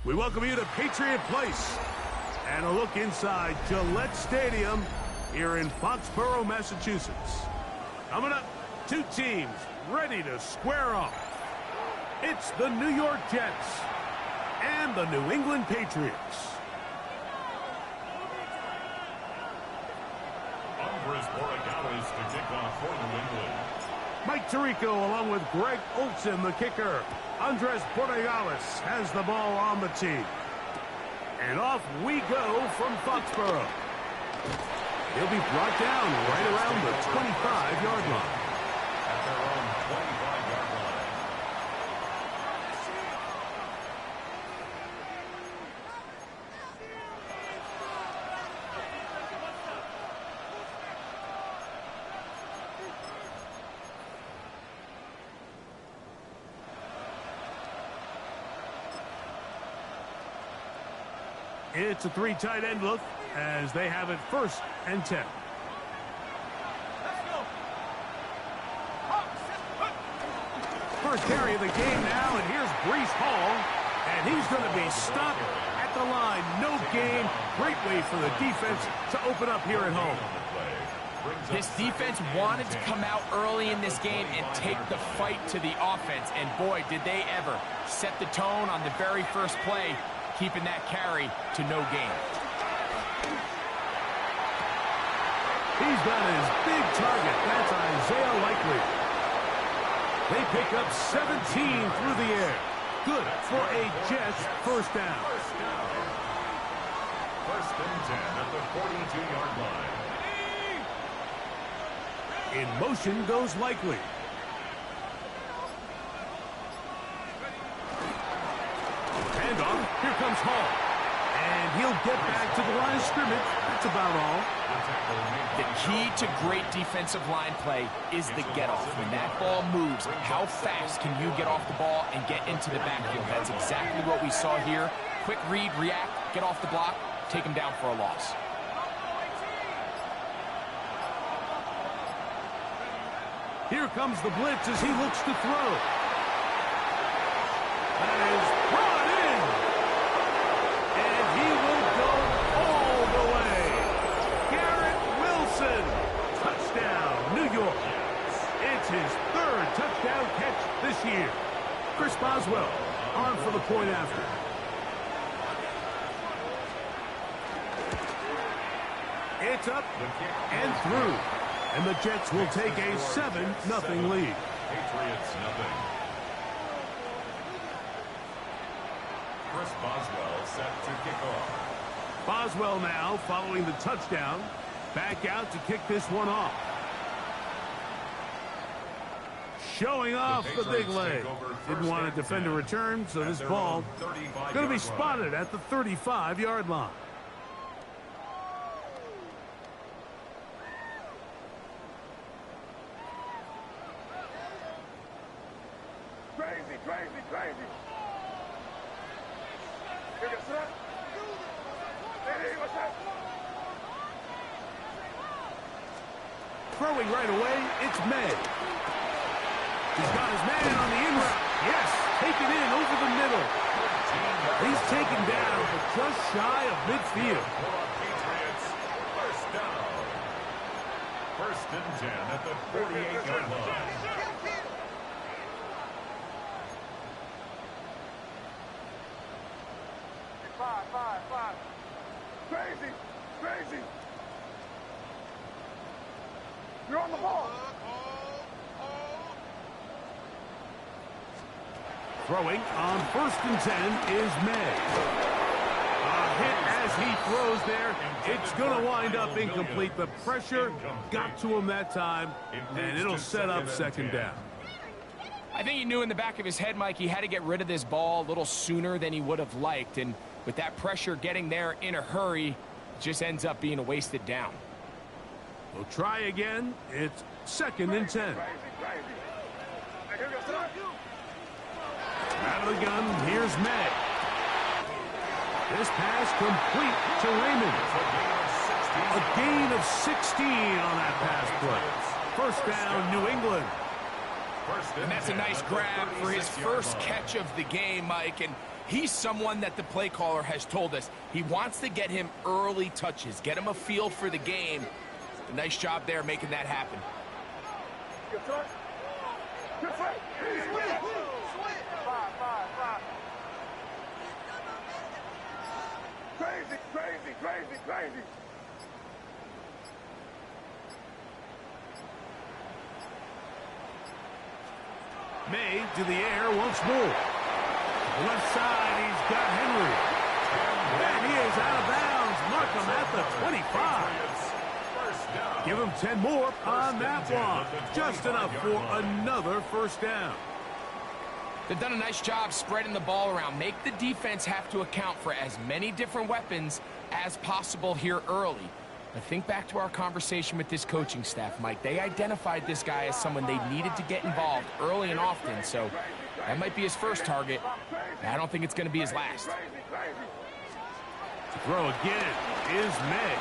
We welcome you to Patriot Place and a look inside Gillette Stadium here in Foxborough, Massachusetts. Coming up, two teams ready to square off. It's the New York Jets and the New England Patriots. To kick off for New England. Mike Tirico along with Greg Olsen, the kicker. Andres Borregales has the ball on the tee. And off we go from Foxborough. He'll be brought down right around the 25-yard line. At their own 25-yard line. It's a three tight end look as they have it 1st and 10. First carry of the game now, and here's Breece Hall, and he's going to be stopped at the line. No gain. Great way for the defense to open up here at home. This defense wanted to come out early in this game and take the fight to the offense, and boy, did they ever set the tone on the very first play, keeping that carry to no gain. He's got his big target. That's Isaiah Likely. They pick up 17 through the air. Good for a Jets first down. First and 10 at the 42-yard line. In motion goes Likely. Handoff. Here comes Hall. And he'll get back to the line of scrimmage. That's about all. The key to great defensive line play is the get-off. When that ball moves, how fast can you get off the ball and get into the backfield? That's exactly what we saw here. Quick read, react, get off the block, take him down for a loss. Here comes the blitz as he looks to throw. That is brought in. And he will go all the way. Garrett Wilson. Touchdown, New York. It's his 3rd touchdown catch this year. Chris Boswell on for the point after. It's up and through. And the Jets will take a 7-0 lead. Patriots nothing. Chris Boswell set to kick off. Boswell now following the touchdown. Back out to kick this one off. Showing off the big leg. Didn't want to defend a return, so this ball going to be spotted at the 35-yard line. Crazy. Here goes that. Hey, what's that? Throwing right away, it's May. He's got his man on the in route. Yes, taken in over the middle. He's taken down, but just shy of midfield. Patriots, first down. First and 10 at the 48-yard line. Five. Crazy. You're on the ball. Throwing on 1st and 10 is May. A hit as he throws there. It's going to wind up incomplete. The pressure got to him that time, and it'll set up 2nd down. I think he knew in the back of his head, Mike, he had to get rid of this ball a little sooner than he would have liked. And with that pressure getting there in a hurry, it just ends up being a wasted down. We'll try again. It's 2nd and 10. Out of the gun, here's May. This pass complete to Raymond. A gain of 16 on that pass play. First down, New England. And that's a nice grab for his first catch of the game, Mike. And he's someone that the play caller has told us he wants to get him early touches, get him a feel for the game. A nice job there making that happen. Crazy, crazy, crazy, crazy. May to the air once more. Left side, he's got Henry. And he is out of bounds. Mark him at the 25. Give him 10 more on that one. Just enough for another first down. They've done a nice job spreading the ball around. Make the defense have to account for as many different weapons as possible here early. But think back to our conversation with this coaching staff, Mike. They identified this guy as someone they needed to get involved early and often, so that might be his first target. I don't think it's going to be his last. To throw again is May.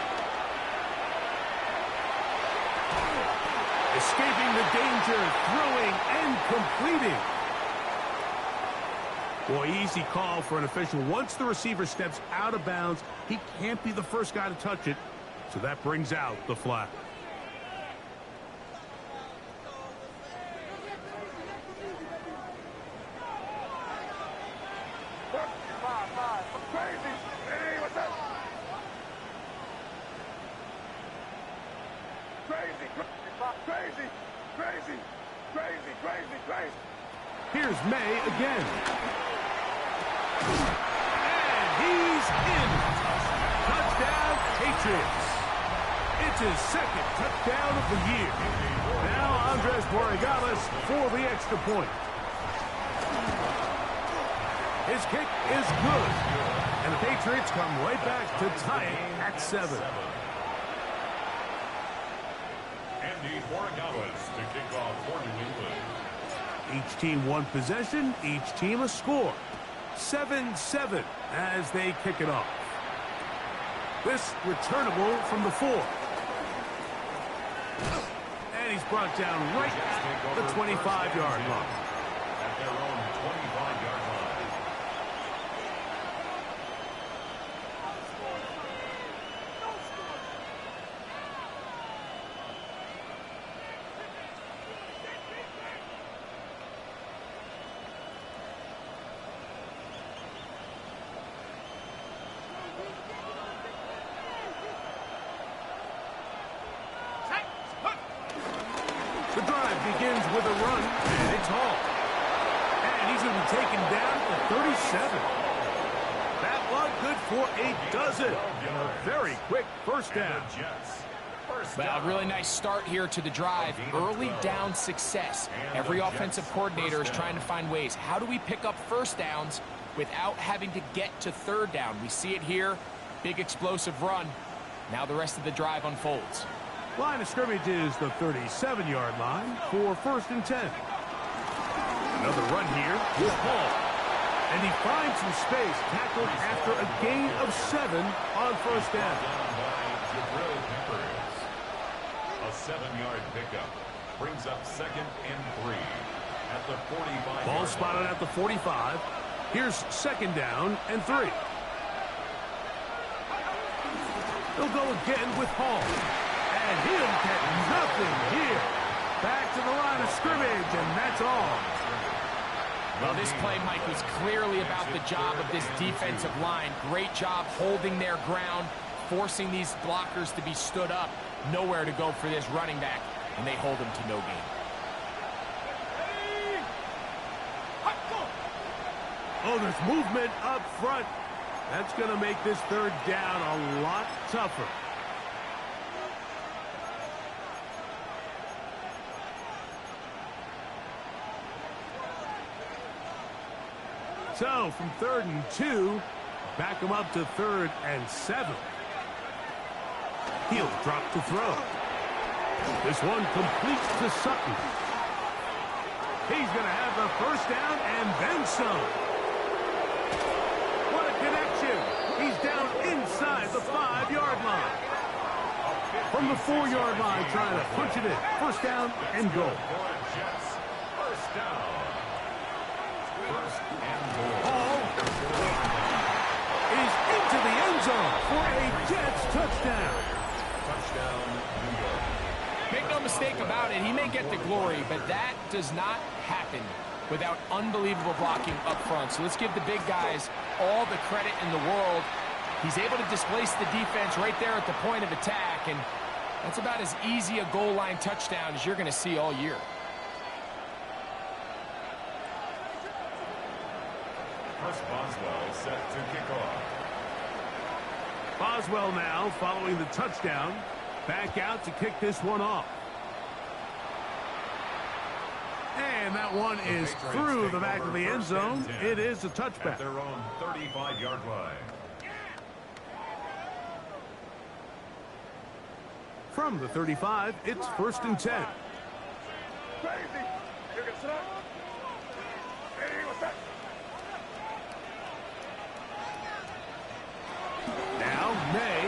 Escaping the danger, throwing and completing. Boy, easy call for an official. Once the receiver steps out of bounds, he can't be the first guy to touch it. So that brings out the flag. Crazy. Hey, what's up? Crazy, crazy, crazy, crazy, crazy, crazy. Here's May again. And he's in. Touchdown, Patriots. It's his second touchdown of the year. Now Andres Borregales for the extra point. His kick is good. And the Patriots come right back to tie it at 7. Andy Borregales to kick off for New England. Each team one possession, each team a score. 7-7 as they kick it off. This returnable from the 4. And he's brought down right at the 25-yard line. At their own 25-yard line. The drive begins with a run, and it's Hall. And he's going to be taken down at 37. That one good for a dozen. And a very quick first down. Well, really nice start here to the drive. Early down success. Every offensive coordinator is trying to find ways. How do we pick up first downs without having to get to third down? We see it here. Big explosive run. Now the rest of the drive unfolds. Line of scrimmage is the 37-yard line for 1st and 10. Another run here with Hall. And he finds some space, tackled after a gain of 7 on first down. A 7-yard pickup brings up 2nd and 3 at the 45. Ball spotted at the 45. Here's 2nd down and 3. He'll go again with Hall. And he'll get nothing here. Back to the line of scrimmage, and that's all. Well, this play, Mike, was clearly about the job of this defensive line. Great job holding their ground, forcing these blockers to be stood up. Nowhere to go for this running back, and they hold him to no gain. Oh, there's movement up front. That's going to make this 3rd down a lot tougher. So, from 3rd and 2, back him up to 3rd and 7. He'll drop to throw. This one completes to Sutton. He's going to have the first down and then some. What a connection. He's down inside the 5-yard line. From the 4-yard line, trying to punch it in. First down and goal. First down. First and goal. Ball is into the end zone for a Jets touchdown. Touchdown, New York. Make no mistake about it, he may get the glory, but that does not happen without unbelievable blocking up front. So let's give the big guys all the credit in the world. He's able to displace the defense right there at the point of attack, and that's about as easy a goal line touchdown as you're going to see all year. Chris Boswell set to kick off. Boswell now following the touchdown. Back out to kick this one off. And that one is through the back of the end zone. It is a touchback. At their own 35-yard line. From the 35, it's 1st and 10. Crazy. You're gonna sit up. Hey, what's that? Now, May.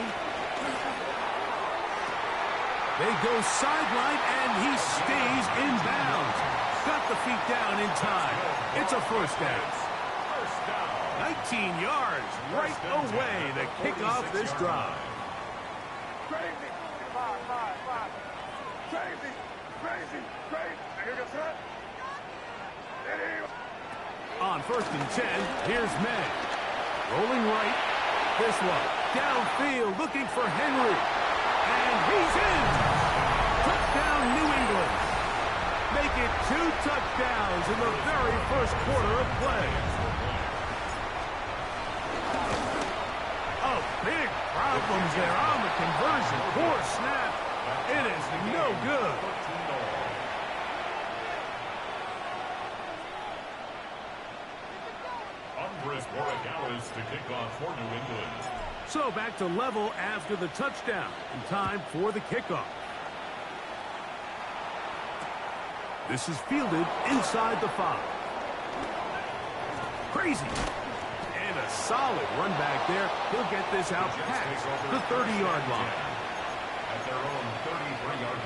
They go sideline, and he stays in bounds. Got the feet down in time. It's a first down. First down. 19 yards right away to kick off this drive. Crazy. Five. Crazy. Now you're gonna sit up. Hey, On 1st and 10, here's May. Rolling right. This one downfield looking for Henry. And he's in. Touchdown, New England. Make it 2 touchdowns in the very first quarter of play. Oh, big problems there on the conversion. Poor snap. It is no good. Andres Borregales to kick off for New England. So back to level after the touchdown. And time for the kickoff. This is fielded inside the 5. Crazy. And a solid run back there. He'll get this out past the 30-yard line. At their own 33-yard line.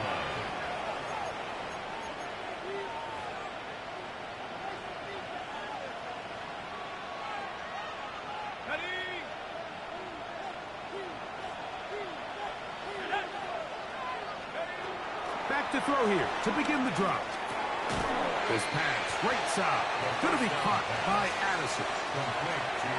Back to throw here to begin the drive. This pass, right side, going to be caught by Addison.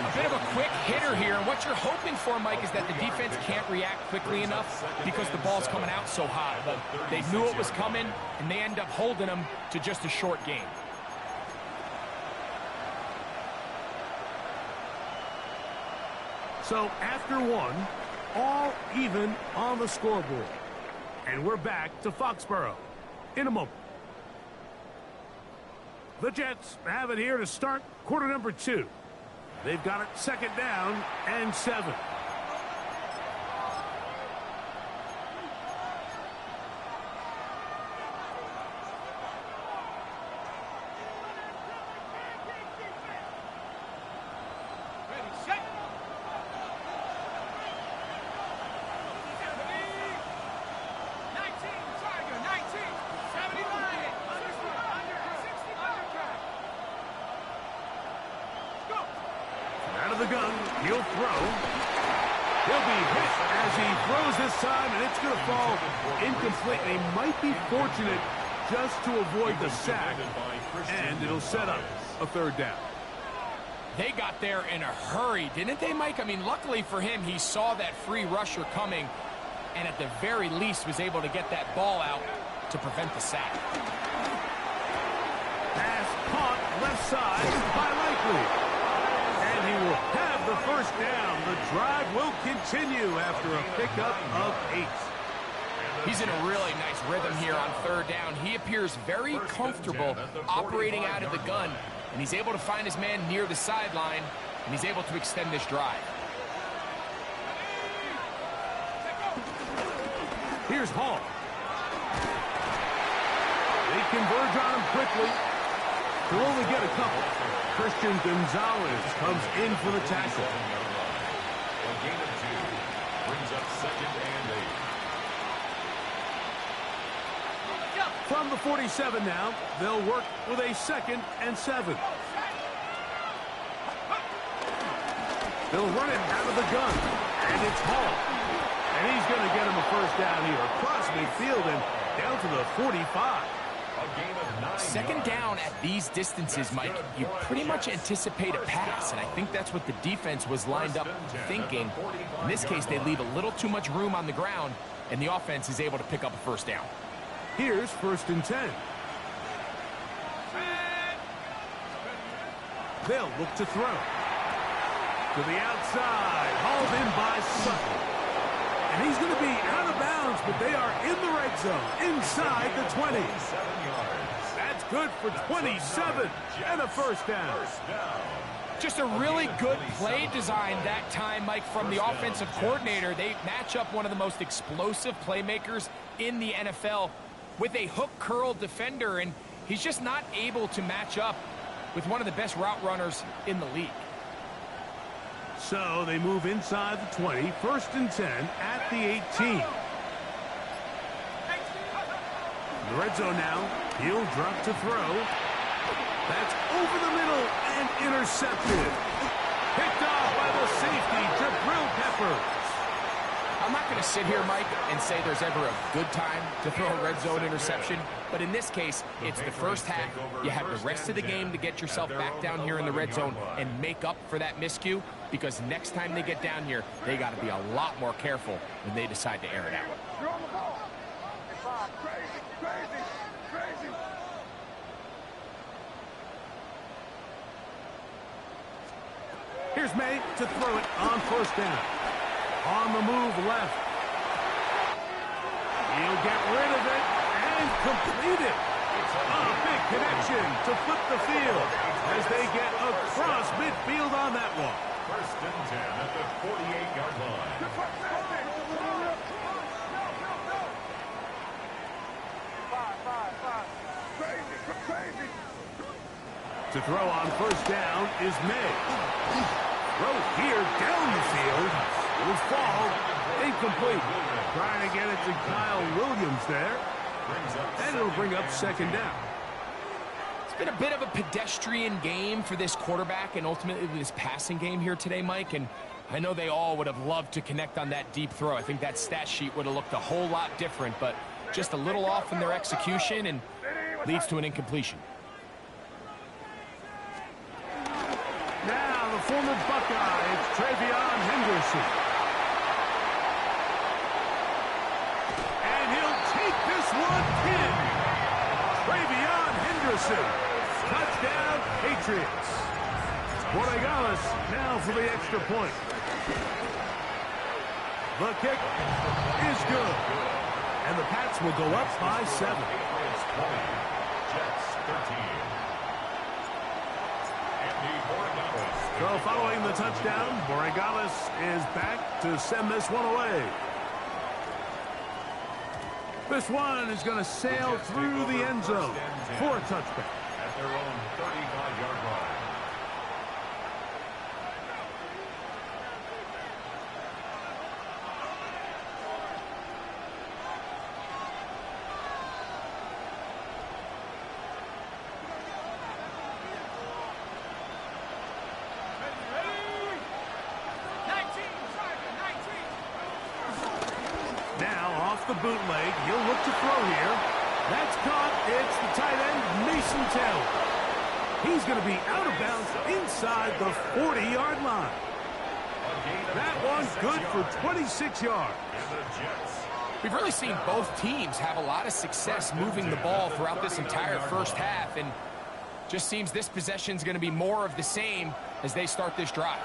A bit of a quick hitter here. And what you're hoping for, Mike, is that the defense can't react quickly enough because the ball's coming out so hot. But they knew it was coming, and they end up holding them to just a short game. So after one, all even on the scoreboard. And we're back to Foxborough in a moment. The Jets have it here to start quarter number 2. They've got it 2nd down and 7. The gun, he'll throw. He'll be hit as he throws this time, and it's going to fall incomplete. He might be fortunate just to avoid the sack, and it'll set up a 3rd down. They got there in a hurry, didn't they, Mike? I mean, luckily for him, he saw that free rusher coming, and at the very least was able to get that ball out to prevent the sack. Pass caught left side by Likely. He will have the 1st down. The drive will continue after a pickup of 8. He's in a really nice rhythm here on 3rd down. He appears very comfortable operating out of the gun, and he's able to find his man near the sideline, and he's able to extend this drive. Here's Hall. They converge on him quickly. He'll only get a couple. Christian Gonzalez comes in for the tackle. A gain of 2 brings up 2nd and 8. From the 47 now, they'll work with a 2nd and 7. They'll run it out of the gun, and it's Hall. And he's going to get him a first down here across midfield and down to the 45. Second down at these distances, Mike, you pretty much anticipate a pass, and I think that's what the defense was lined up thinking. In this case, they leave a little too much room on the ground, and the offense is able to pick up a first down. Here's 1st and 10. They'll look to throw. To the outside, hauled in by Sutton. And he's going to be out of bounds, but they are in the red zone, inside the 20. That's good for 27 and a first down. Just a really good play design that time, Mike, from the offensive coordinator. They match up one of the most explosive playmakers in the NFL with a hook curl defender, and he's just not able to match up with one of the best route runners in the league. So they move inside the 20, 1st and 10 at the 18. The red zone now. He'll drop to throw. That's over the middle and intercepted. Picked off by the safety, Jabril Peppers. I'm not going to sit here, Mike, and say there's ever a good time to throw a red zone interception, but in this case, it's the first half. You have the rest of the game to get yourself back down here in the red zone and make up for that miscue, because next time they get down here, they got to be a lot more careful when they decide to air it out. You're on the ball. Crazy. Here's May to throw it on 1st down. On the move left. He'll get rid of it and complete it. A big connection to flip the field as they get across midfield on that one. 1st and 10 at the 48-yard line. Crazy. To throw on 1st down is May. Throw here down the field. Will fall. Incomplete. Trying to get it to Kyle Williams there. And it'll bring up 2nd down. It's been a bit of a pedestrian game for this quarterback and ultimately this passing game here today, Mike. And I know they all would have loved to connect on that deep throw. I think that stat sheet would have looked a whole lot different, but just a little off in their execution and leads to an incompletion. Now the former Buckeye, it's Travion Henderson. And he'll take this one in. Travion Henderson. Touchdown, Patriots. Borregales now for the extra point. The kick is good. And the Pats will go up by 7. Jets 13. So following the touchdown, Borregales is back to send this one away. This one is going to sail through the end zone for a touchback. At their own 35-yard line. The bootleg, he'll look to throw here. That's caught. It's the tight end, Mason Taylor. He's going to be out of bounds inside the 40-yard line. That one's good for 26 yards. We've really seen both teams have a lot of success moving the ball throughout this entire first half, and just seems this possession is going to be more of the same as they start this drive.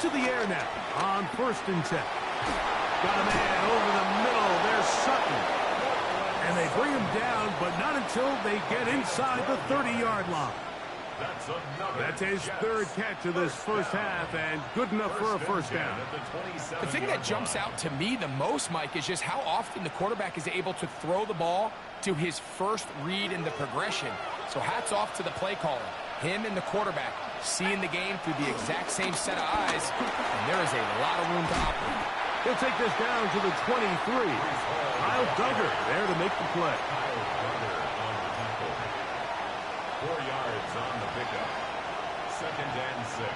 To the air now on 1st and 10. Got a man over the middle. There's Sutton. And they bring him down, but not until they get inside the 30-yard line. That's his 3rd catch of this first half, and good enough for a first down. The thing that jumps out to me the most, Mike, is just how often the quarterback is able to throw the ball to his first read in the progression. So hats off to the play caller. Him and the quarterback seeing the game through the exact same set of eyes, and there is a lot of room to operate. He'll take this down to the 23. Kyle Duggar there to make the play. Kyle Duggar on the tackle. 4 yards on the pickup. 2nd and 6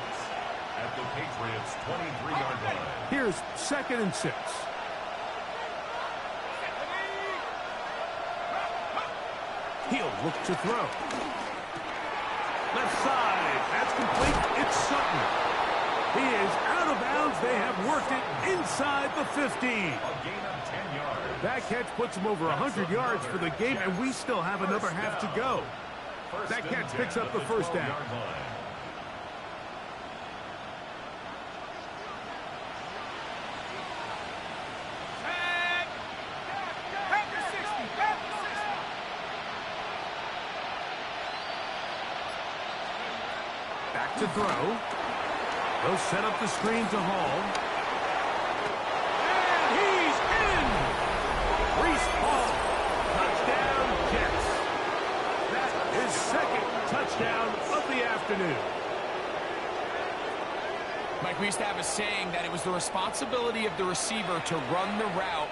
at the Patriots' 23-yard line. Here's 2nd and 6. He'll look to throw. Left side. That's complete. It's Sutton. He is out of bounds. They have worked it inside the 15. A gain of 10 yards. That catch puts him over 100 yards for the game, and we still have another half to go. That catch picks up the first down. Back to throw. They'll set up the screen to Hall. And he's in! Reese Hall. Touchdown, Jets. That is 2nd touchdown of the afternoon. Mike, we used to have a saying that it was the responsibility of the receiver to run the route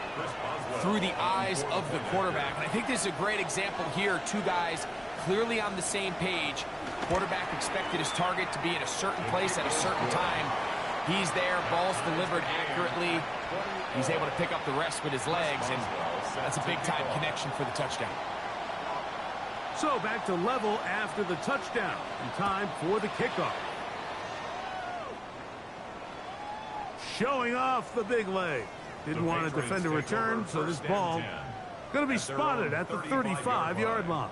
through the eyes of the quarterback. And I think this is a great example here. 2 guys clearly on the same page. Quarterback expected his target to be in a certain place at a certain time. He's there, ball's delivered accurately. He's able to pick up the rest with his legs, and that's a big-time connection for the touchdown. So back to level after the touchdown. And time for the kickoff. Showing off the big leg. Didn't want to defend a return, so this ball going to be spotted at the 35-yard line.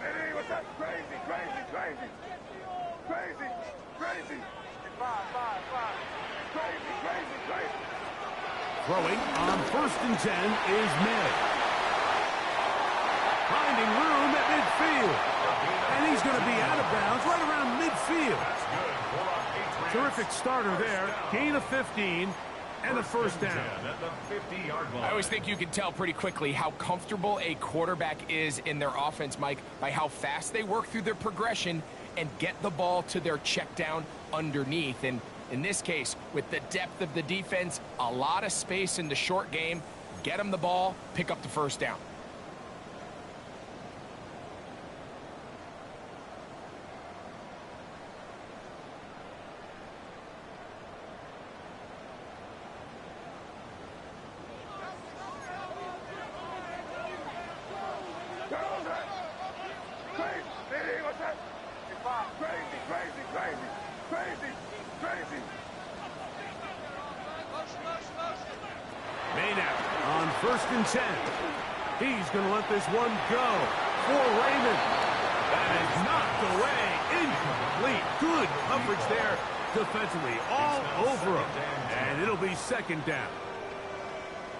Hey, what's that? Crazy. Throwing on 1st and 10 is May. Finding room at midfield. And he's going to be out of bounds right around midfield. Terrific starter there. Gain of 15 and a first down. I always think you can tell pretty quickly how comfortable a quarterback is in their offense, Mike, by how fast they work through their progression and get the ball to their check down underneath. And in this case, with the depth of the defense, a lot of space in the short game, get them the ball, pick up the first down. Maynard on 1st and 10. He's going to let this one go for Raymond. That is knocked away. Incomplete. Good coverage there defensively. All over him. And it'll be 2nd down.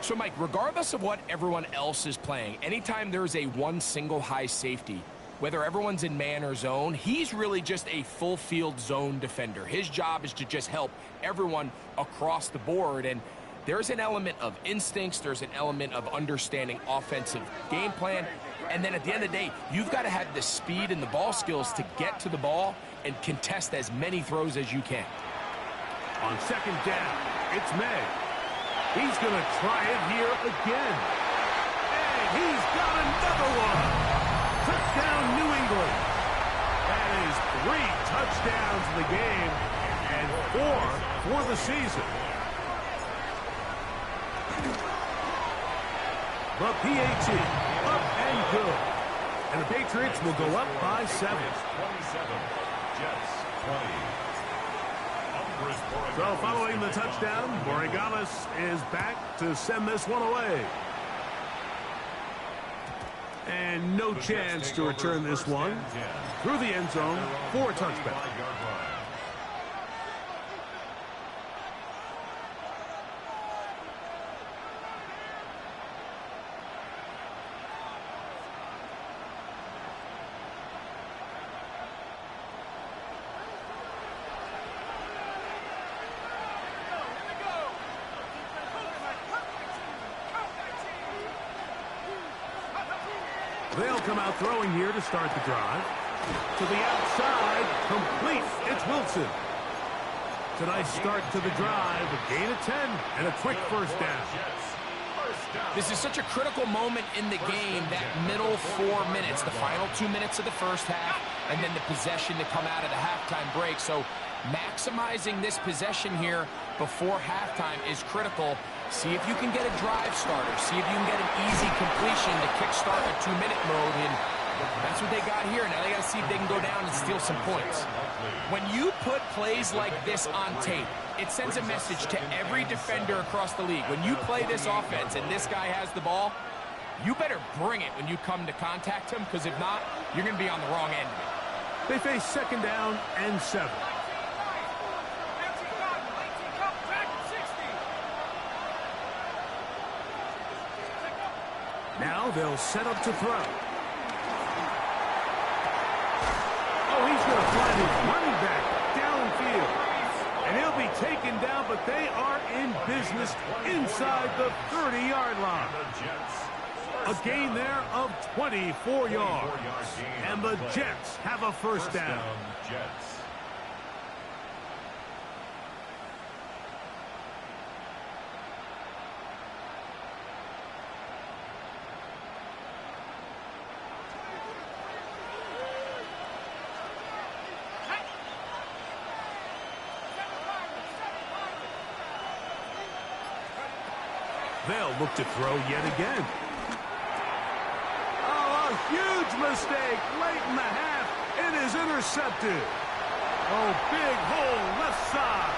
So, Mike, regardless of what everyone else is playing, anytime there's a one single high safety, whether everyone's in man or zone, he's really just a full field zone defender. His job is to just help everyone across the board. And there's an element of instincts, there's an element of understanding offensive game plan, and then at the end of the day, you've got to have the speed and the ball skills to get to the ball and contest as many throws as you can. On 2nd down, it's May. He's going to try it here again. And he's got another one. Touchdown, New England. That is 3 touchdowns in the game and 4 for the season. The PAT, up and good. And the Patriots will go up by 7. 27, Jets 20. So following the touchdown, Borregales is back to send this one away. And no chance to return this one through the end zone for a touchback. They'll come out throwing here to start the drive. To the outside, complete. It's Wilson. It's a nice start to the drive. A gain of 10 and a quick first down. This is such a critical moment in the game, that middle 4 minutes, the final 2 minutes of the first half, and then the possession to come out of the halftime break. So maximizing this possession here before halftime is critical. See if you can get a drive starter. See if you can get an easy completion to kickstart a 2-minute mode, and that's what they got here. Now they got to see if they can go down and steal some points. When you put plays like this on tape, it sends a message to every defender across the league. When you play this offense and this guy has the ball, you better bring it when you come to contact him, because if not, you're going to be on the wrong end of it. They face second down and 7. Now they'll set up to throw. Oh, he's going to find his running back downfield. And he'll be taken down, but they are in business inside the 30-yard line. A gain there of 24 yards. And the Jets have a first down. They'll look to throw yet again. Oh, a huge mistake late in the half. It is intercepted. Oh, big hole left side.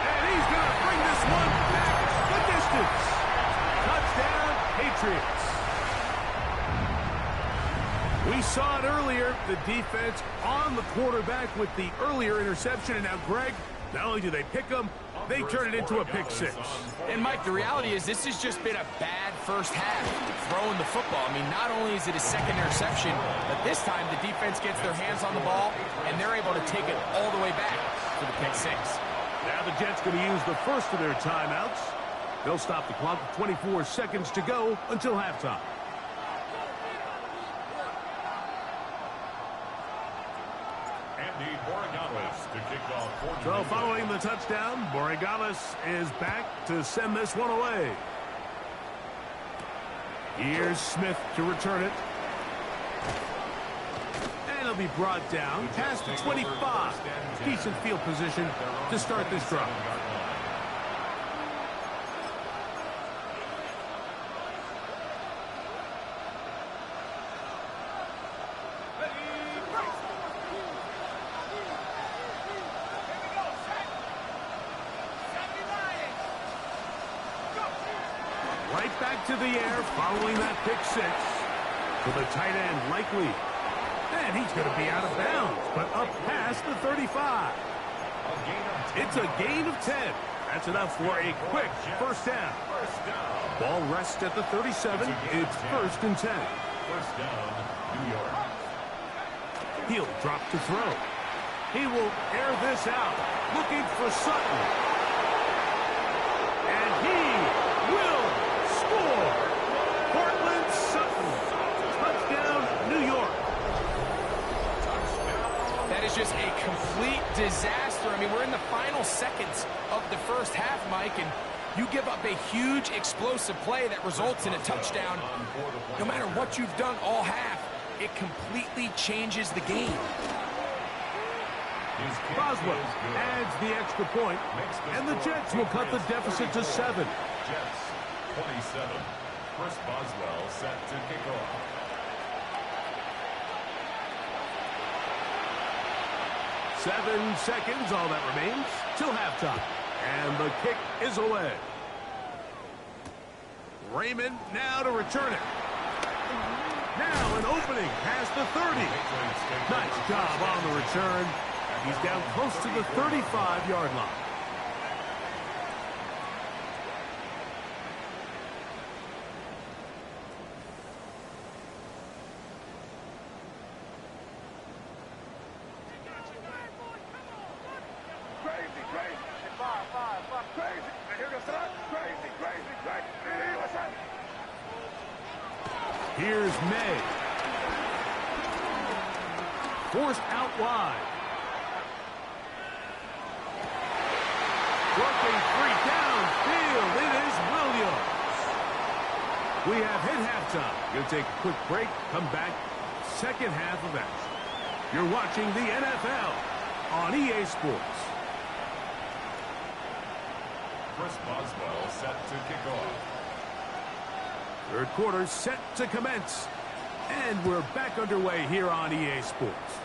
And he's going to bring this one back the distance. Touchdown, Patriots. We saw it earlier, the defense on the quarterback with the earlier interception. And now, Greg, not only do they pick him, they turn it into a pick six. And, Mike, the reality is this has just been a bad first half throwing the football. I mean, not only is it a second interception, but this time the defense gets their hands on the ball, and they're able to take it all the way back for the pick six. Now the Jets going to use the first of their timeouts. They'll stop the clock with 24 seconds to go until halftime. So following the touchdown, Borregales is back to send this one away. Here's Smith to return it. And he'll be brought down past the 25. Decent field position to start this drive. Right back to the air following that pick six. To the tight end, Likely. And he's going to be out of bounds, but up past the 35. It's a gain of 10. That's enough for a quick first down. Ball rests at the 37. It's first and 10. First down, New York. He'll drop to throw. He will air this out. Looking for Sutton. And he will score. Cortland Sutton. Touchdown, New York. That is just a complete disaster. I mean, we're in the final seconds of the first half, Mike, and you give up a huge explosive play that results in a touchdown. No matter what you've done all half, it completely changes the game. Boswell adds the extra point, and the Jets will cut the deficit to 7. Jets, 27. Chris Boswell set to kick off. Seven seconds, all that remains, till halftime. And the kick is away. Raymond now to return it. Now an opening past the 30. Nice job on the return. He's down close to the 35-yard line. Here's May. Forced out wide. Working free downfield. It is Williams. We have hit halftime. Going to take a quick break. Come back. Second half of action. You're watching the NFL on EA Sports. Chris Boswell set to kick off. Third quarter set to commence. And we're back underway here on EA Sports.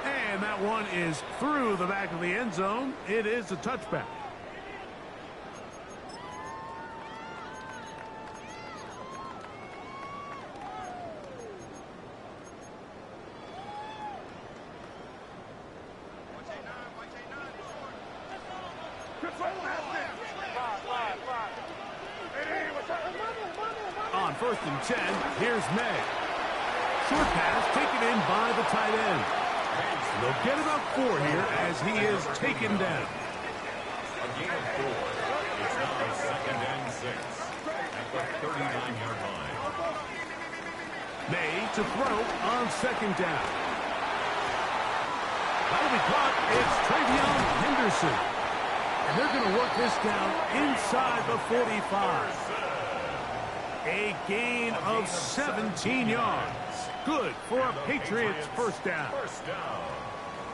And that one is through the back of the end zone. It is a touchback. On 1st and 10, here's May. Short pass taken in by the tight end. They'll get about 4 here as he is taken down. A gain of 4. It's now 2nd and 6 at the 39-yard line. May to throw on 2nd down. That'll be caught. It's Travion Henderson. And they're going to work this down inside the 45. A gain of 17 yards. Good for a Patriots first down.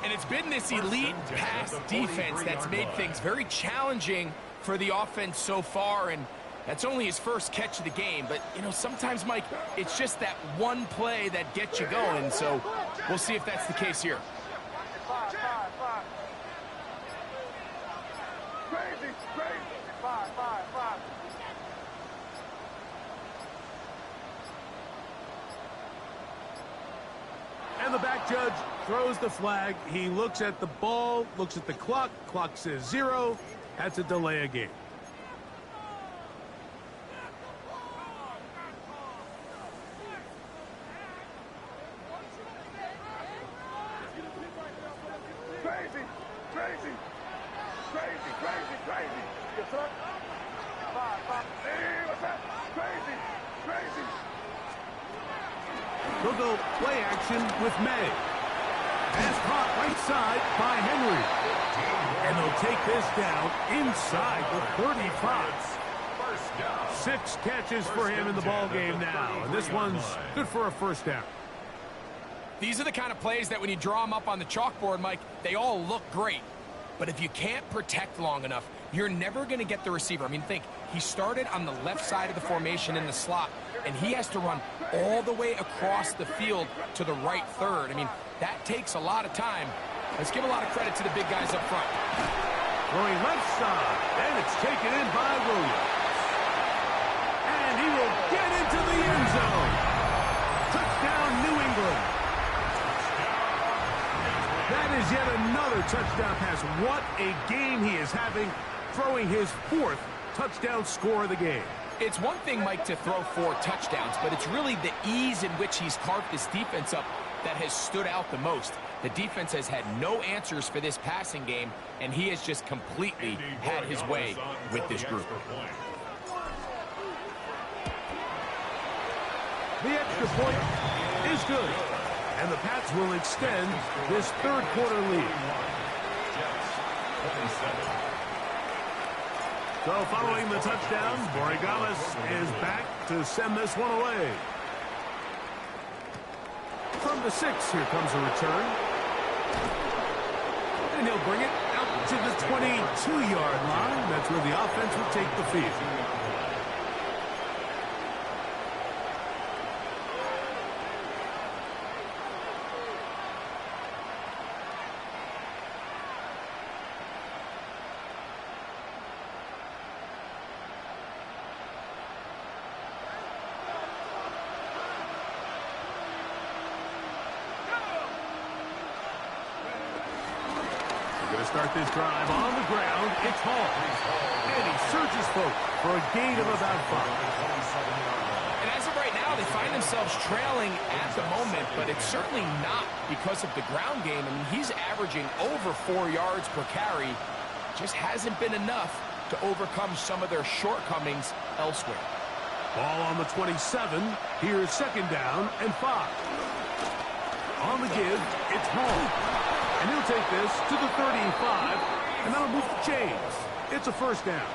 And it's been this elite pass defense that's made things very challenging for the offense so far, and that's only his first catch of the game. But, you know, sometimes, Mike, it's just that one play that gets you going, so we'll see if that's the case here. And the back judge throws the flag. He looks at the ball, looks at the clock. Clock says 0. That's a delay of game. Crazy. Yes, sir. Hey, what's that? Crazy. They'll go play action with May. Pass caught right side by Henry. And they'll take this down inside the 35. 6 catches for him in the ball game now. And this one's good for a first down. These are the kind of plays that when you draw them up on the chalkboard, Mike, they all look great. But if you can't protect long enough, you're never going to get the receiver. I mean, think, he started on the left side of the formation in the slot, and he has to run all the way across the field to the right third. I mean, that takes a lot of time. Let's give a lot of credit to the big guys up front. Throwing left side, and it's taken in by Williams. And he will get into the end zone. Touchdown, New England. That is yet another touchdown pass. What a game he is having, throwing his 4th touchdown score of the game. It's one thing, Mike, to throw 4 touchdowns, but it's really the ease in which he's carved this defense up that has stood out the most. The defense has had no answers for this passing game, and he has just completely had his way with this group. The extra point is good. And the Pats will extend this 3rd quarter lead. So following the touchdown, Borregales is back to send this one away. From the 6, here comes a return. And he'll bring it out to the 22-yard line. That's where the offense will take the field. Start this drive on the ground. It's Hall. And he surges forward for a gain of about 5. And as of right now, they find themselves trailing at the moment, but it's certainly not because of the ground game. I mean, he's averaging over 4 yards per carry. Just hasn't been enough to overcome some of their shortcomings elsewhere. Ball on the 27. Here's second down and 5. On the give, it's Hall. And he'll take this to the 35, and that'll move the chains. It's a first down.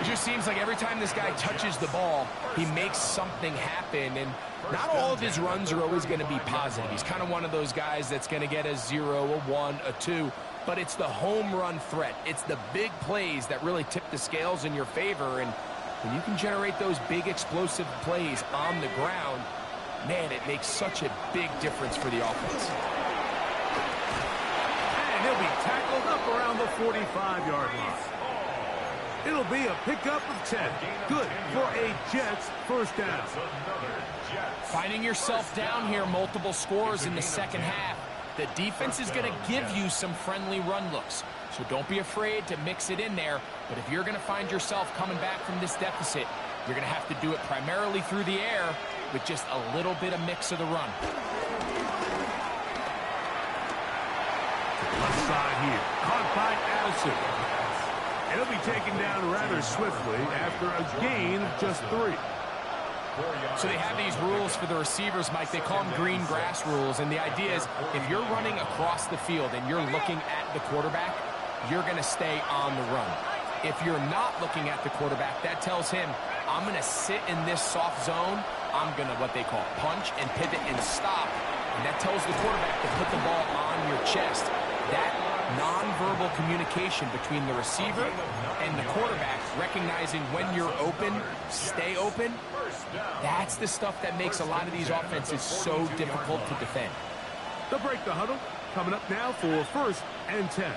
It just seems like every time this guy touches the ball, he makes something happen, and not all of his runs are always going to be positive. He's kind of one of those guys that's going to get a 0, a 1, a 2, but it's the home run threat. It's the big plays that really tip the scales in your favor, and when you can generate those big explosive plays on the ground, man, it makes such a big difference for the offense. And he'll be tackled up around the 45-yard line. It'll be a pickup of 10. Good for a Jets first down. Finding yourself down here, multiple scores in the second half. The defense is going to give you some friendly run looks. So don't be afraid to mix it in there. But if you're going to find yourself coming back from this deficit, you're going to have to do it primarily through the air with just a little bit of mix of the run. Left side here. Caught by Addison. He'll be taken down rather swiftly after a gain of just 3. So they have these rules for the receivers, Mike. They call them green grass rules. And the idea is if you're running across the field and you're looking at the quarterback, you're going to stay on the run. If you're not looking at the quarterback, that tells him, I'm going to sit in this soft zone. I'm going to what they call punch and pivot and stop. And that tells the quarterback to put the ball on your chest. That nonverbal communication between the receiver and the quarterback, recognizing when you're open, stay open, that's the stuff that makes a lot of these offenses so difficult to defend. They'll break the huddle. Coming up now for first and 10. A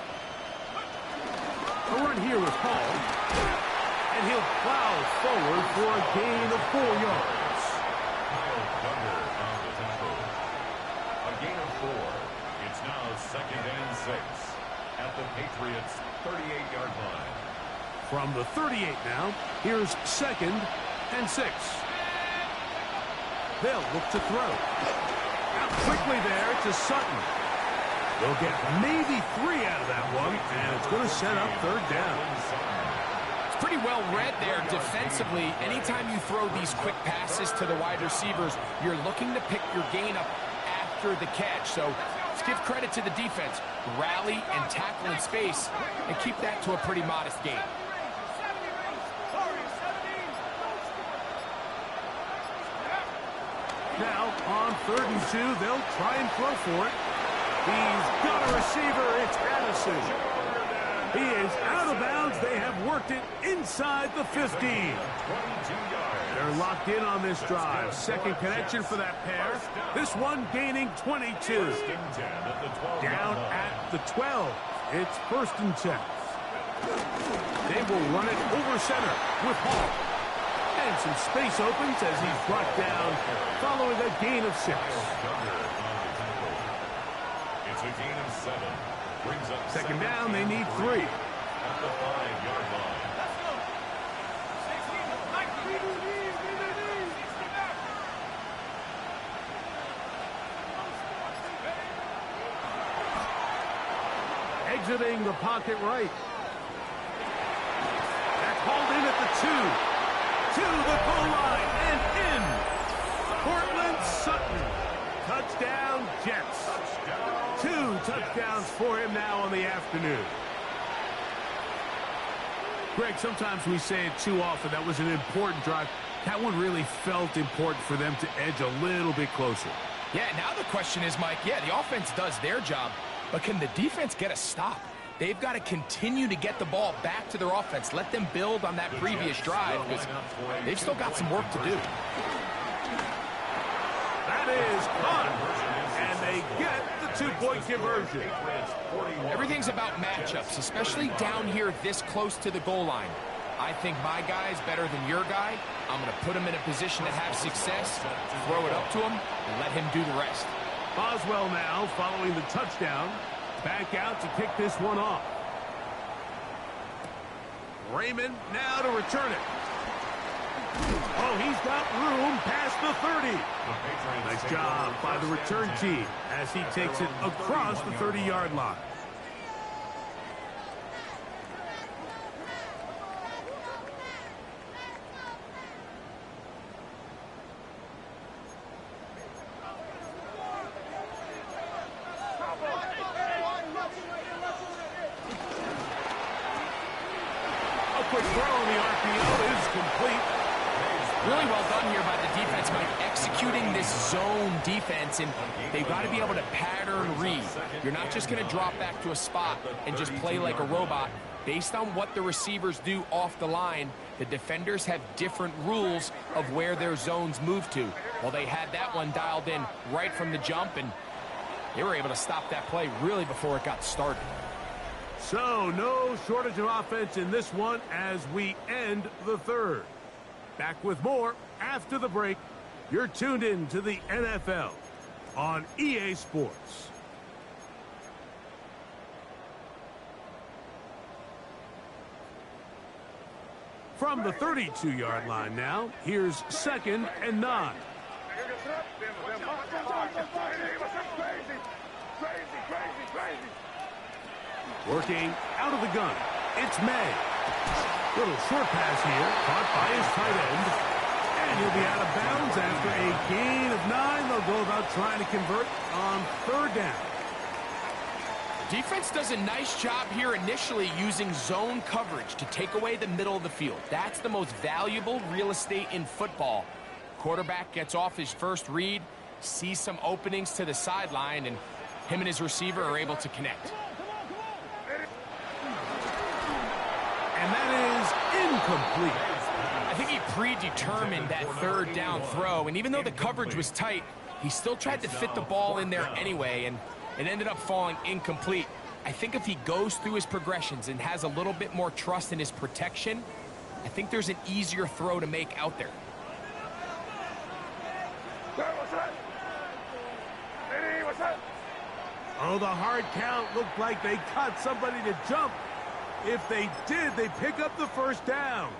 run here with Hall. And he'll plow forward for a gain of 4 yards. A gain of 4. It's now second and 6 at the Patriots' 38-yard line. From the 38 now, here's second and 6. They'll look to throw. Out quickly there to Sutton. They'll get maybe 3 out of that one, and it's going to set up third down. It's pretty well read there defensively. Anytime you throw these quick passes to the wide receivers, you're looking to pick your gain up after the catch. So let's give credit to the defense. Rally and tackle in space and keep that to a pretty modest gain. Now, on 3rd and 2, they'll try and throw for it. He's got a receiver. It's Addison. He is out of bounds. They have worked it inside the 15. They're locked in on this drive. Second connection for that pair. This one gaining 22. Down at the 12. It's 1st and 10. They will run it over center with Hall. And some space opens as he's brought down following a gain of 6. It's a gain of 7. Brings up Second down, they need 3. At the 5-yard line. Exiting the pocket right. That's hauled in at the 2. To the goal line and in. Cortland Sutton. Touchdown, Jets. 2 touchdowns for him now on the afternoon. Greg, sometimes we say it too often. That was an important drive. That one really felt important for them to edge a little bit closer. Yeah, now the question is, Mike, yeah, the offense does their job, but can the defense get a stop? They've got to continue to get the ball back to their offense. Let them build on that previous drive because they've still got some work to do. That is caught, and they get the 2-point conversion. Everything's about matchups, especially down here this close to the goal line. I think my guy's better than your guy. I'm going to put him in a position to have success, throw it up to him, and let him do the rest. Boswell now following the touchdown. Back out to kick this one off. Raymond now to return it. Oh, he's got room past the 30. Nice job by the return team as he takes it across the 30-yard line. quick throw, and the RPO is complete. Really well done here by the defense by executing this zone defense, and they've got to be able to pattern read. You're not just going to drop back to a spot and just play like a robot. Based on what the receivers do off the line, the defenders have different rules of where their zones move to. Well, they had that one dialed in right from the jump, and they were able to stop that play really before it got started. So, no shortage of offense in this one as we end the third. Back with more after the break. You're tuned in to the NFL on EA Sports. From the 32-yard line now, here's 2nd and 9. Working out of the gun, it's May. Little short pass here, caught by his tight end. And he'll be out of bounds after a gain of 9. They'll go about trying to convert on 3rd down. Defense does a nice job here initially using zone coverage to take away the middle of the field. That's the most valuable real estate in football. Quarterback gets off his first read, sees some openings to the sideline, and him and his receiver are able to connect. And that is incomplete. I think he predetermined that 3rd down throw, and even though the coverage was tight, he still tried to fit the ball in there anyway, and it ended up falling incomplete. I think if he goes through his progressions and has a little bit more trust in his protection, I think there's an easier throw to make out there. Oh, the hard count looked like they cut somebody to jump. If they did, they pick up the 1st down.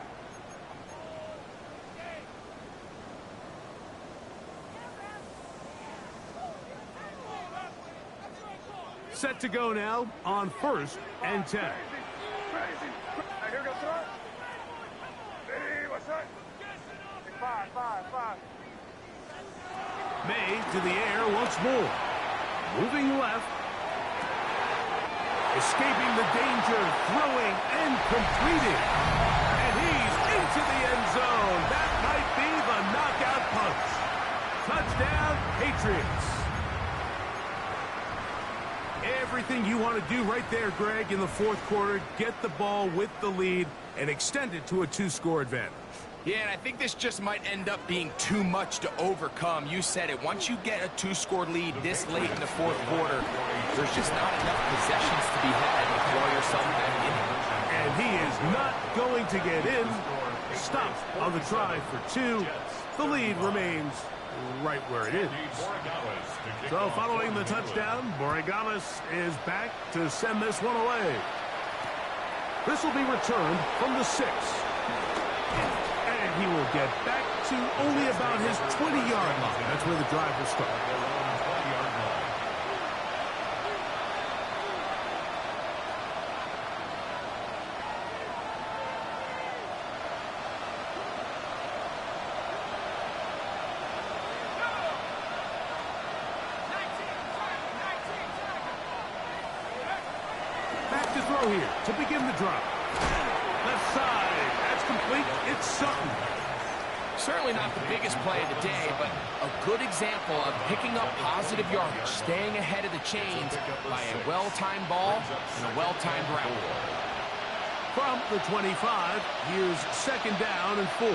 Set to go now on 1st and 10. May to the air once more. Moving left. Escaping the danger, throwing and completing. And he's into the end zone. That might be the knockout punch. Touchdown, Patriots. Everything you want to do right there, Greg, in the 4th quarter. Get the ball with the lead and extend it to a 2-score advantage. Yeah, and I think this just might end up being too much to overcome. You said it. Once you get a 2-score lead this late in the 4th quarter, there's just not enough possessions to be had to throw yourself back in. And he is not going to get in. Stopped on the try for 2. The lead remains right where it is. So following the touchdown, Borregales is back to send this one away. This will be returned from the 6. And he will get back to only about his 20-yard line. That's where the drive will start. Back to throw here to begin the drive. Left side. That's complete. It's Sutton. Certainly not the biggest play of the day, but a good example of picking up positive yardage, staying ahead of the chains by a well-timed ball and a well-timed route. From the 25, here's 2nd down and 4.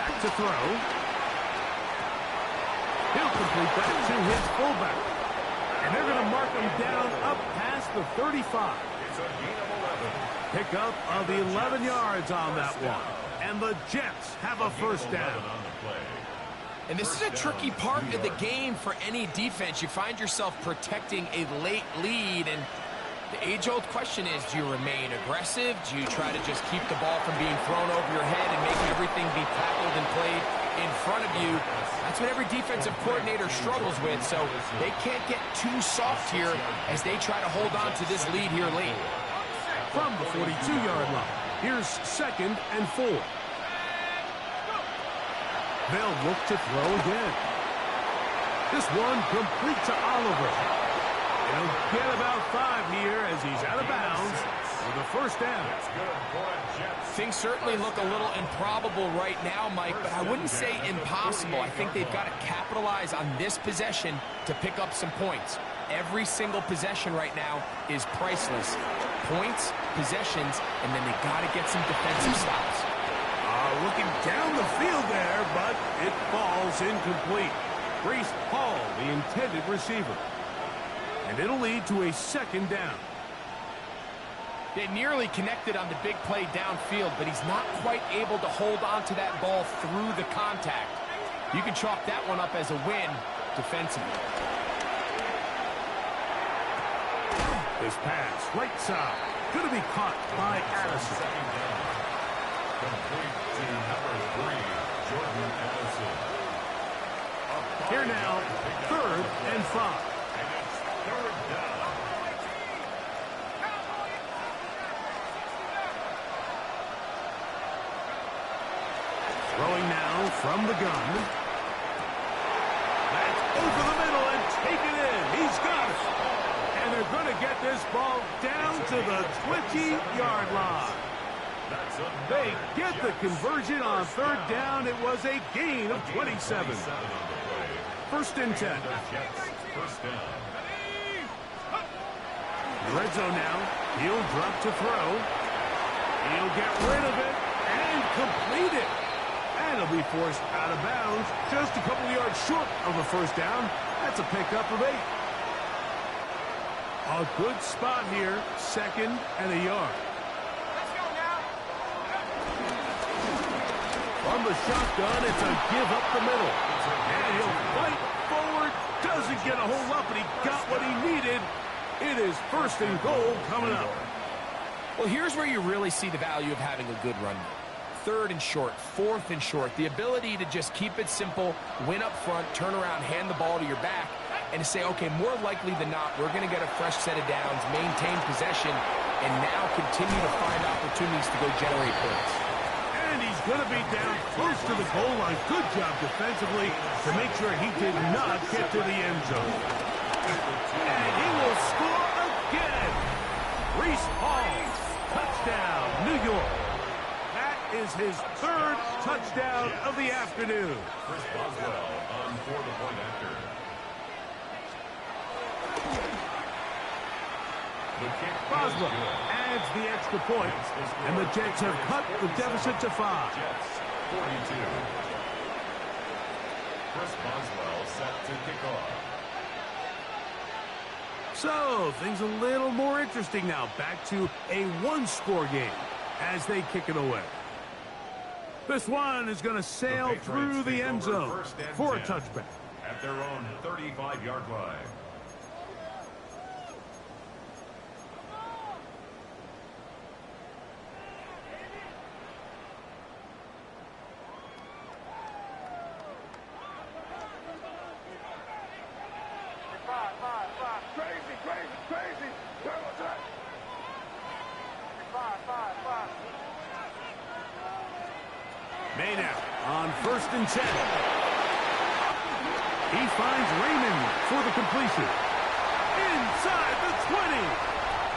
Back to throw. He'll complete that to his fullback. And they're going to mark him down up past the 35. Pickup of 11 yards on that one. And the Jets have a 1st down. And this is a tricky part of the game for any defense. You find yourself protecting a late lead, and the age-old question is, do you remain aggressive? Do you try to just keep the ball from being thrown over your head and make everything be tackled and played in front of you? That's what every defensive coordinator struggles with, so they can't get too soft here as they try to hold on to this lead here late. From the 42-yard line, here's 2nd and 4. They'll look to throw again. This one complete to Oliver. He'll get about 5 here as he's out of bounds with a first down. It's good for a Jets. Things certainly look a little improbable right now, Mike, but I wouldn't say impossible. I think they've got to capitalize on this possession to pick up some points. Every single possession right now is priceless. Points, possessions, and then they got to get some defensive stops. Looking down the field there, but it falls incomplete. Breece Hall, the intended receiver. And it'll lead to a second down. They nearly connected on the big play downfield, but he's not quite able to hold on to that ball through the contact. You can chalk that one up as a win defensively. This pass, right side, going to be caught by Addison. Second down. Complete to number 3, Jordan Addison. Here now, 3rd and 5. And it's 3rd down. Throwing now from the gun. That's over the middle and taken in. He's got it. And they're going to get this ball down to the 20-yard line. They get the conversion on 3rd down. It was a gain of 27. 1st and 10. First down. Red zone now. He'll drop to throw. He'll get rid of it and complete it. And he'll be forced out of bounds just a couple of yards short of a first down. That's a pickup of 8. A good spot here, 2nd and a yard. From the shotgun, it's a give up the middle. And he'll fight forward. Doesn't get a whole lot, but he got what he needed. It is 1st and goal coming up. Well, here's where you really see the value of having a good run. 3rd and short, 4th and short. The ability to just keep it simple, win up front, turn around, hand the ball to your back, and to say, okay, more likely than not, we're going to get a fresh set of downs, maintain possession, and now continue to find opportunities to go generate points. And he's going to be down close to the goal line. Good job defensively to make sure he did not get to the end zone. And he will score again. Breece Hall, touchdown, New York. That is his 3rd touchdown of the afternoon. Chris Boswell on for the point after. Boswell adds the extra point, and the Jets have cut the deficit to 5. Jets 42. Chris Boswell set to kick off. So, things a little more interesting now. Back to a one-score game as they kick it away. This one is going to sail through the end zone for a touchback. At their own 35-yard line. Maynard on 1st and 10. He finds Raymond for the completion. Inside the 20.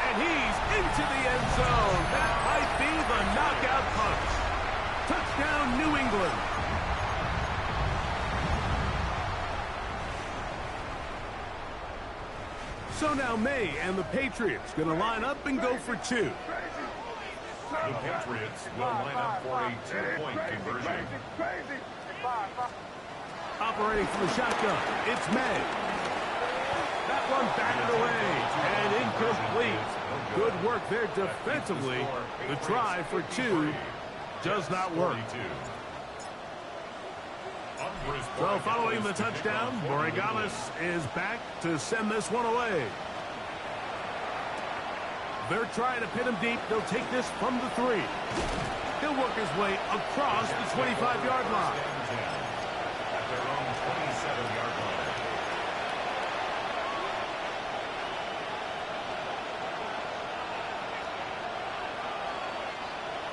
And he's into the end zone. That might be the knockout punch. Touchdown, New England. So now May and the Patriots going to line up and go for 2. The Patriots will line up for a 2-point conversion. Operating from the shotgun, it's May. That one batted away and incomplete. Good work there defensively. The try for 2 does not work. So following the touchdown, Borregales is back to send this one away. They're trying to pin him deep. They'll take this from the 3. He'll work his way across the 25-yard line. At their own 27-yard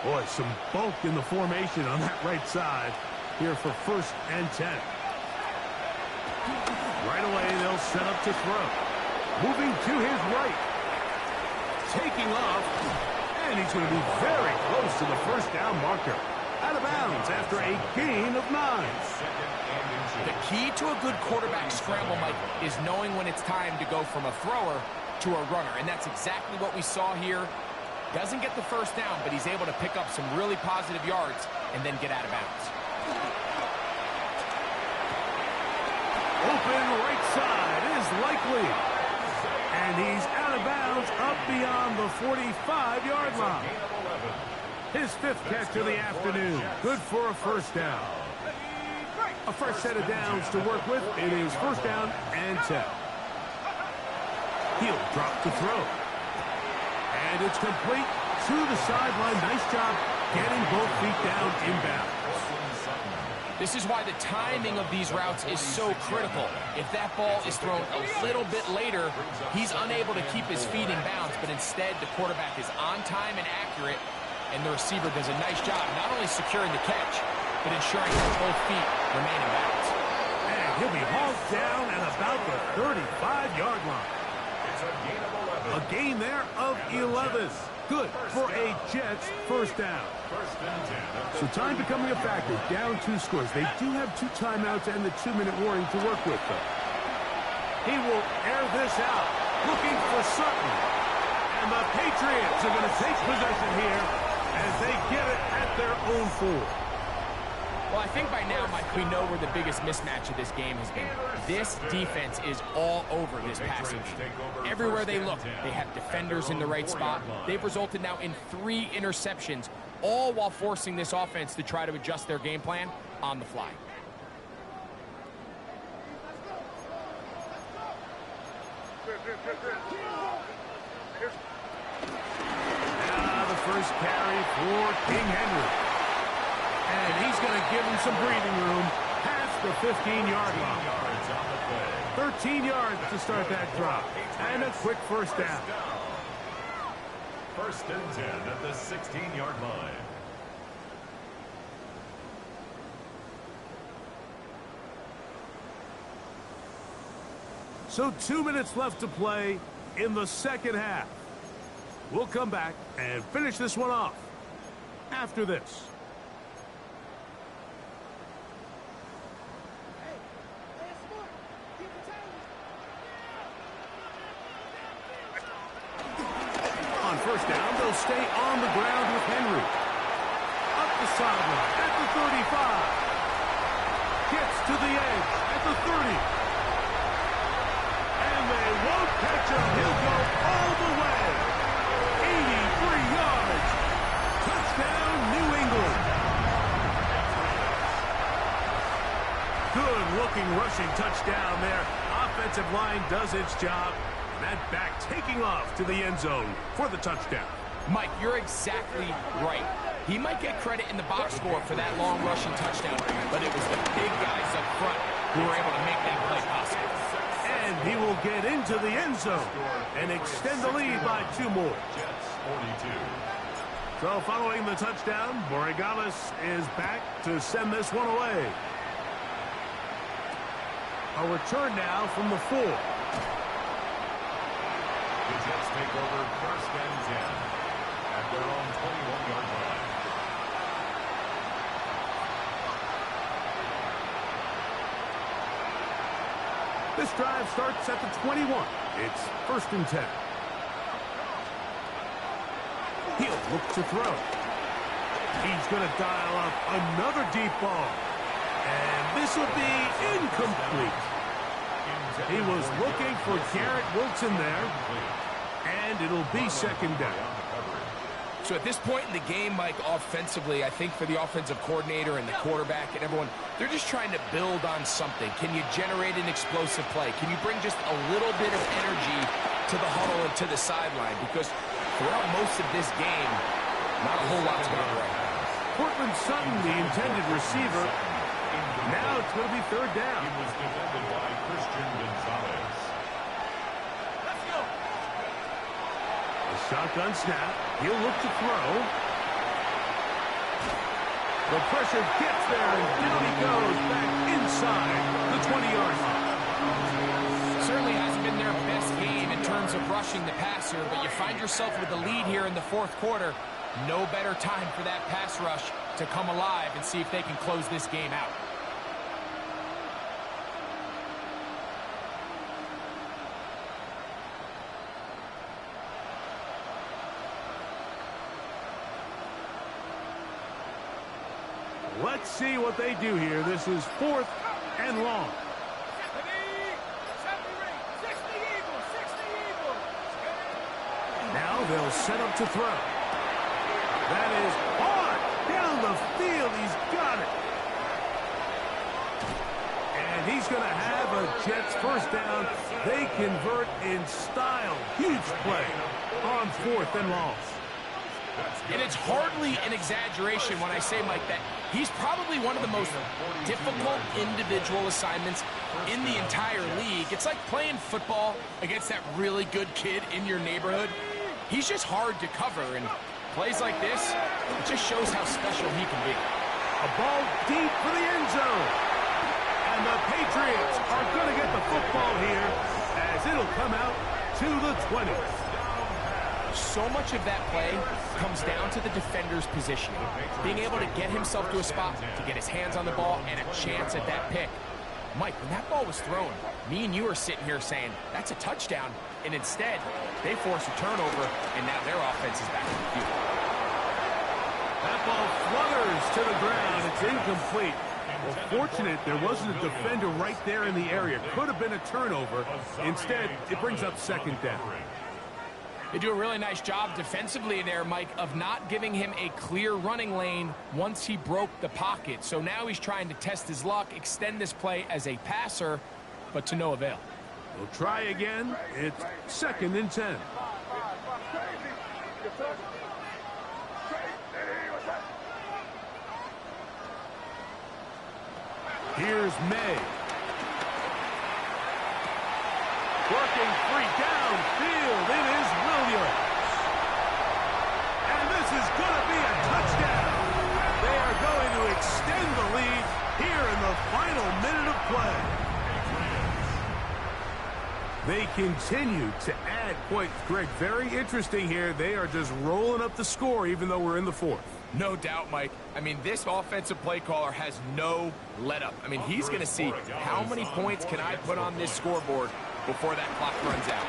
line. Boy, some bulk in the formation on that right side here for 1st and 10. Right away, they'll set up to throw. Moving to his right. Taking off And he's going to be very close to the first down marker. Out of bounds after a gain of 9. The key to a good quarterback scramble, Mike, is knowing when it's time to go from a thrower to a runner. And that's exactly what we saw here. Doesn't get the first down, but he's able to pick up some really positive yards and then get out of bounds. Open right side is likely. And he's out of bounds up beyond the 45-yard line. His 5th catch of the afternoon. Good for a first down. A fresh set of downs to work with. It is first down and 10. He'll drop to throw. And it's complete to the sideline. Nice job getting both feet down inbounds. This is why the timing of these routes is so critical. If that ball is thrown a little bit later, he's unable to keep his feet in bounds, but instead the quarterback is on time and accurate, and the receiver does a nice job not only securing the catch, but ensuring that both feet remain in bounds. And he'll be hauled down at about the 35-yard line. A gain there of 11. Good for a Jets first down. So time becoming a factor. Down 2 scores. They do have 2 timeouts and the 2-minute warning to work with, though. He will air this out. Looking for Sutton. And the Patriots are going to take possession here as they get it at their own 4. Well, I think by now, Mike, we know where the biggest mismatch of this game has been. This defense is all over this passing game. Everywhere they look, they have defenders in the right spot. They've resulted now in 3 interceptions, all while forcing this offense to try to adjust their game plan on the fly. Now the first carry for King Henry. And he's going to give him some breathing room past the 15-yard line. 13 yards to start that drop. And a quick first down. First and 10 at the 16-yard line. So 2 minutes left to play in the second half. We'll come back and finish this one off after this. First down, they'll stay on the ground with Henry. Up the sideline at the 35. Gets to the edge at the 30. And they won't catch him. He'll go all the way. 83 yards. Touchdown, New England. Good-looking rushing touchdown there. Offensive line does its job. That back taking off to the end zone for the touchdown. Mike, you're exactly right. He might get credit in the box score for that long rushing touchdown, but it was the big guys up front who were able to make that play possible. And he will get into the end zone and extend the lead by 2 more. So following the touchdown, Borregales is back to send this one away. A return now from the 4. The Jets take over first and 10 at their own 21-yard line. This drive starts at the 21. It's first and 10. He'll look to throw. He's going to dial up another deep ball. And this will be incomplete. He was looking for Garrett Wilson there, and it'll be second down. So at this point in the game, Mike, offensively, I think for the offensive coordinator and the quarterback and everyone, they're just trying to build on something. Can you generate an explosive play? Can you bring just a little bit of energy to the huddle and to the sideline? Because throughout most of this game, not a whole lot's gone right. Cortland Sutton, the intended receiver. Now it's going to be third down. He was defended by Christian Gonzalez. Let's go. A shotgun snap. He'll look to throw. The pressure gets there, and down he goes back inside the 20-yard line. Certainly hasn't been their best game in terms of rushing the passer, but you find yourself with a lead here in the fourth quarter. No better time for that pass rush to come alive and see if they can close this game out. Let's see what they do here. This is 4th and long. Now they'll set up to throw. That is hard down the field. He's got it. And he's going to have a Jets first down. They convert in style. Huge play on 4th and long. And it's hardly an exaggeration when I say, Mike, that he's probably one of the most difficult individual assignments in the entire league. It's like playing football against that really good kid in your neighborhood. He's just hard to cover, and plays like this, it just shows how special he can be. A ball deep for the end zone. And the Patriots are going to get the football here as it'll come out to the 20. So much of that play comes down to the defender's positioning, being able to get himself to a spot to get his hands on the ball and a chance at that pick. Mike, when that ball was thrown, me and you are sitting here saying, that's a touchdown, and instead, they force a turnover, and now their offense is back in the field. That ball flutters to the ground. It's incomplete. Well, fortunate there wasn't a defender right there in the area. Could have been a turnover. Instead, it brings up 2nd down. They do a really nice job defensively there, Mike, of not giving him a clear running lane once he broke the pocket. So now he's trying to test his luck, extend this play as a passer, but to no avail. We'll try again. It's 2nd and 10. Here's May. Working free downfield. It is Williams. And this is going to be a touchdown. They are going to extend the lead here in the final minute of play. They continue to add points. Greg, very interesting here. They are just rolling up the score even though we're in the 4th. No doubt, Mike. I mean, this offensive play caller has no let-up. I mean, he's going to see how many points can I put on this scoreboard before that clock runs out.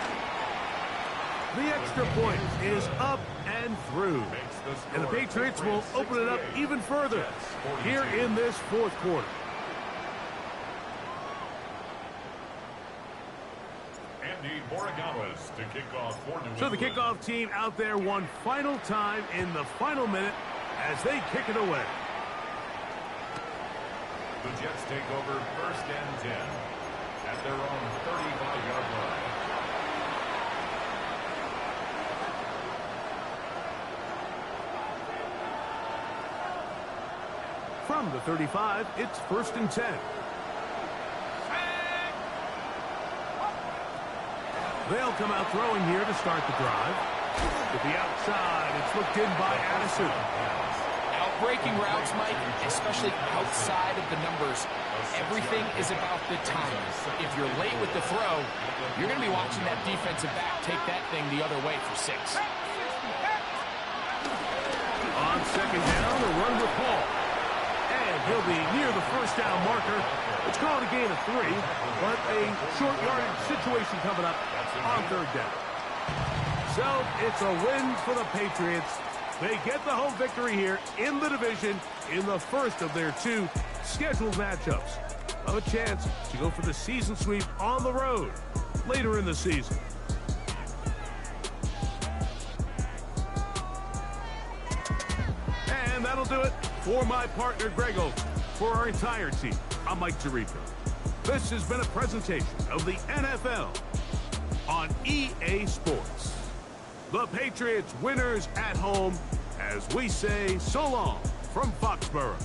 The extra point is up and through. And the Patriots will open it up even further here in this 4th quarter. To kick off for New So the England. kickoff team out there one final time in the final minute as they kick it away. The Jets take over 1st and 10 at their own 35-yard line. From the 35, it's 1st and 10. They'll come out throwing here to start the drive. To the outside, it's looked in by Addison. Outbreaking routes, Mike, especially outside of the numbers, everything is about the timing. If you're late with the throw, you're going to be watching that defensive back take that thing the other way for 6. On 2nd down, a run with Paul. And he'll be near the first down marker. It's called a gain of 3, but a short yardage situation coming up on 3rd down. So it's a win for the Patriots. They get the home victory here in the division in the first of their 2 scheduled matchups. Have a chance to go for the season sweep on the road later in the season. And that'll do it for my partner, Greg Oak. For our entire team, I'm Mike Tirico. This has been a presentation of the NFL on EA Sports. The Patriots winners at home as we say so long from Foxborough.